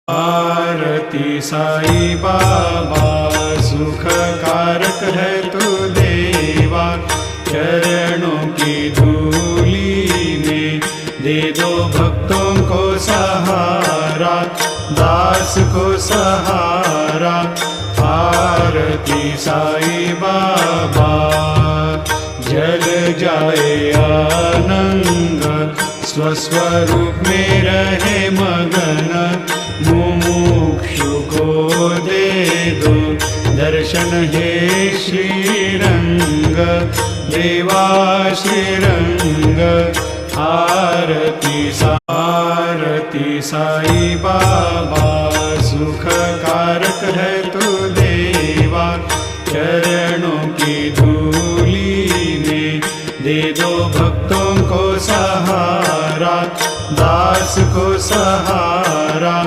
आरती साई बाबा सुख कारक है तू देवा, चरणों की धूली में दे दो भक्तों को सहारा, दास को सहारा। आरती साई बाबा जल जाए आनंद, स्वस्वरूप में रहे मगन, मुमुक्षु को दे दो दर्शन हे श्रीरंग, देवा श्रीरंग। आरती साई बाबा सुख कारक है तू देवा, चरणों की धूली में दे दो भक्तों को सहारा, दास को सहारा।